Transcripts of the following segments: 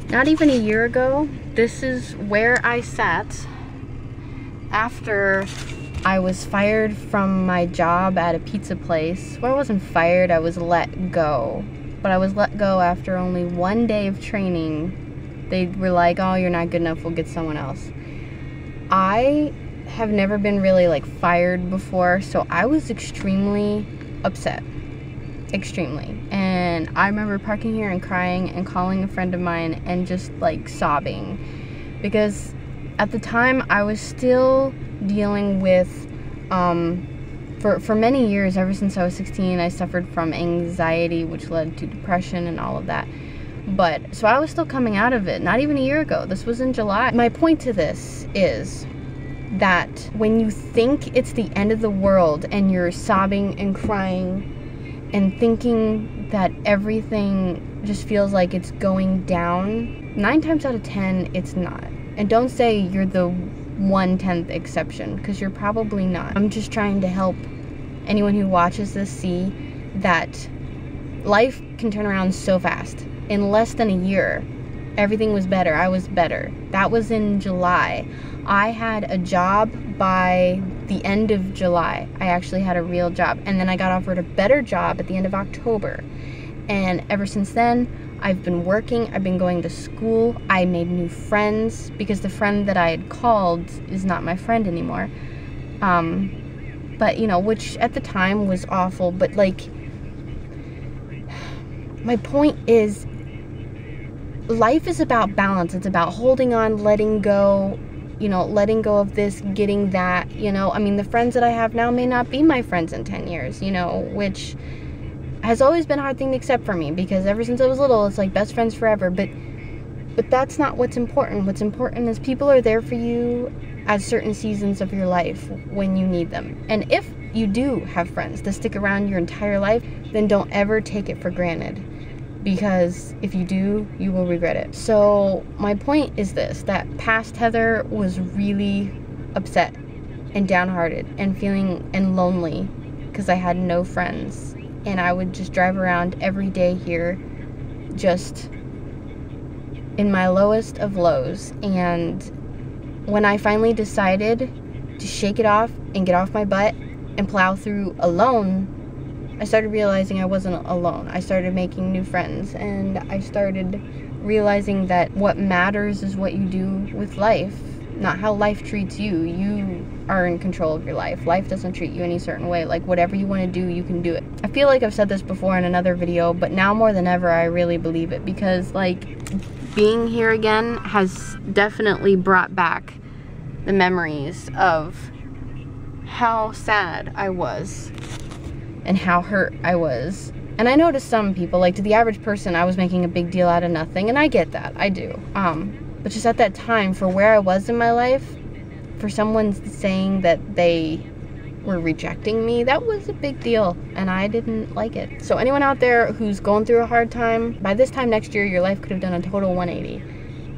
Not even a year ago, this is where I sat after I was fired from my job at a pizza place. Well, I wasn't fired, I was let go. But I was let go after only 1 day of training. They were like, oh, you're not good enough, we'll get someone else. I have never been really like fired before, so I was extremely upset. Extremely. And I remember parking here and crying and calling a friend of mine and just like sobbing, because at the time I was still dealing with for many years, ever since I was 16, I suffered from anxiety, which led to depression and all of that. But so I was still coming out of it, not even a year ago. This was in July. My point to this is that when you think it's the end of the world and you're sobbing and crying and thinking that everything just feels like it's going down, 9 times out of 10, it's not. And don't say you're the 1/10th exception, because you're probably not. I'm just trying to help anyone who watches this see that life can turn around so fast. In less than a year, everything was better. I was better. That was in July. I had a job by the end of July. I actually had a real job. And then I got offered a better job at the end of October. And ever since then, I've been working, I've been going to school, I made new friends, because the friend that I had called is not my friend anymore. But, you know, which at the time was awful, but like, my point is, life is about balance. It's about holding on, letting go, you know, letting go of this, getting that, you know. I mean, the friends that I have now may not be my friends in 10 years, you know, which has always been a hard thing to accept for me, because ever since I was little, it's like best friends forever. But that's not what's important. What's important is people are there for you at certain seasons of your life when you need them. And if you do have friends that stick around your entire life, then don't ever take it for granted, because if you do, you will regret it. So my point is this, that past Heather was really upset and downhearted and feeling and lonely because I had no friends. And I would just drive around every day here, just in my lowest of lows. And when I finally decided to shake it off and get off my butt and plow through alone, I started realizing I wasn't alone. I started making new friends, and I started realizing that what matters is what you do with life, not how life treats you. You are in control of your life. Life doesn't treat you any certain way. Like, whatever you want to do, you can do it. I feel like I've said this before in another video, but now more than ever, I really believe it, because like, being here again has definitely brought back the memories of how sad I was and how hurt I was. And I know to some people, like to the average person, I was making a big deal out of nothing, and I get that, I do. But just at that time, for where I was in my life, for someone saying that they were rejecting me, that was a big deal, and I didn't like it. So anyone out there who's going through a hard time, by this time next year, your life could have done a total 180.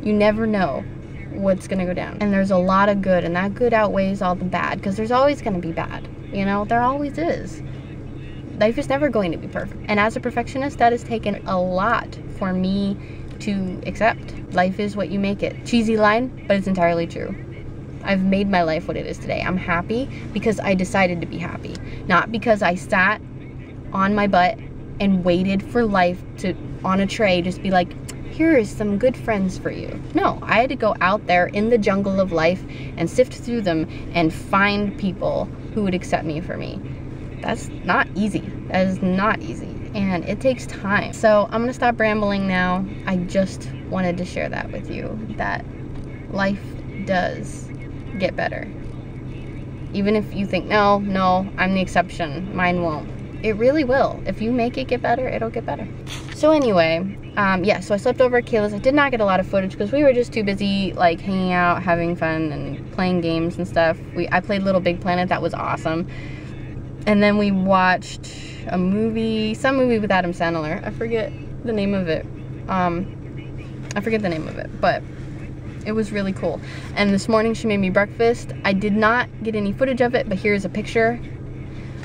You never know what's gonna go down. And there's a lot of good, and that good outweighs all the bad, because there's always gonna be bad, you know? There always is. Life is never going to be perfect. And as a perfectionist, that has taken a lot for me to accept. Life is what you make it. Cheesy line, but it's entirely true. I've made my life what it is today. I'm happy because I decided to be happy, not because I sat on my butt and waited for life to, on a tray, just be like, here is some good friends for you. No, I had to go out there in the jungle of life and sift through them and find people who would accept me for me. That's not easy. That is not easy, and it takes time. So I'm gonna stop rambling now. I just wanted to share that with you, that life does get better. Even if you think, no, I'm the exception, mine won't. It really will. If you make it get better, it'll get better. So anyway, yeah, so I slept over at Kayla's. I did not get a lot of footage because we were just too busy like hanging out, having fun, and playing games and stuff. I played Little Big Planet. That was awesome. And then we watched a movie, some movie with Adam Sandler. I forget the name of it. But it was really cool. And this morning she made me breakfast. I did not get any footage of it, but here's a picture.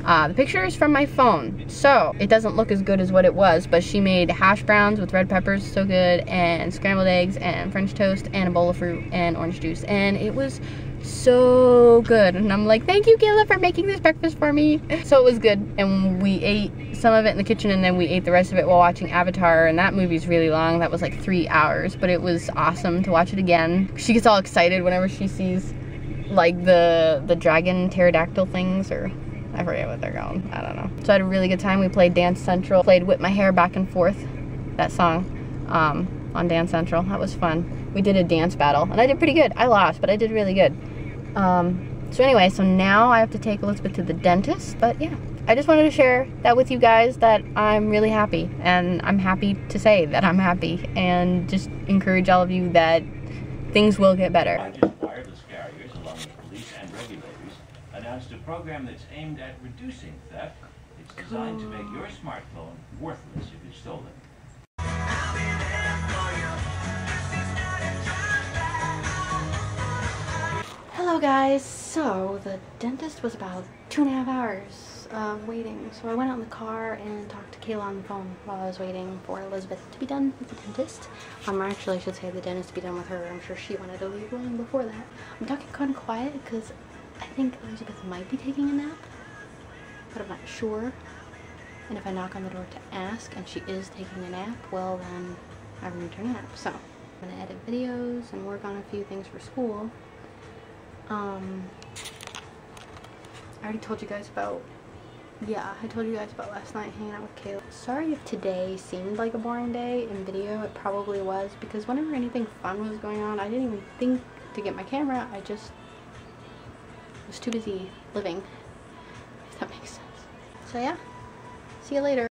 The picture is from my phone, so it doesn't look as good as what it was, but she made hash browns with red peppers, so good, and scrambled eggs, and French toast, and a bowl of fruit, and orange juice, and it was so good. And I'm like, thank you, Kayla, for making this breakfast for me. So it was good, and we ate some of it in the kitchen, and then we ate the rest of it while watching Avatar, and that movie's really long. That was like 3 hours, but it was awesome to watch it again. She gets all excited whenever she sees like the dragon pterodactyl things, or I forget what they're called. I don't know. So I had a really good time. We played Dance Central, played Whip My Hair Back and Forth, that song, on Dance Central. That was fun. We did a dance battle, and I did pretty good. I lost, but I did really good. So anyway, so now I have to take Elizabeth to the dentist, but yeah, I just wanted to share that with you guys, that I'm really happy, and I'm happy to say that I'm happy, and just encourage all of you that things will get better. Wireless carriers, along with police and regulators, announced a program that's aimed at reducing theft. It's designed to make your smartphone worthless if it's stolen. Hello guys, so the dentist was about 2.5 hours of waiting, so I went out in the car and talked to Kayla on the phone while I was waiting for Elizabeth to be done with the dentist. Or actually I should say the dentist to be done with her. I'm sure she wanted to leave long before that. I'm talking kind of quiet because I think Elizabeth might be taking a nap, but I'm not sure. And if I knock on the door to ask and she is taking a nap, well then I removed her nap. So I'm going to edit videos and work on a few things for school. I already told you guys about, I told you guys about last night hanging out with Kayla. Sorry if today seemed like a boring day in video. It probably was, because whenever anything fun was going on, I didn't even think to get my camera. I just was too busy living, if that makes sense. So yeah, see you later.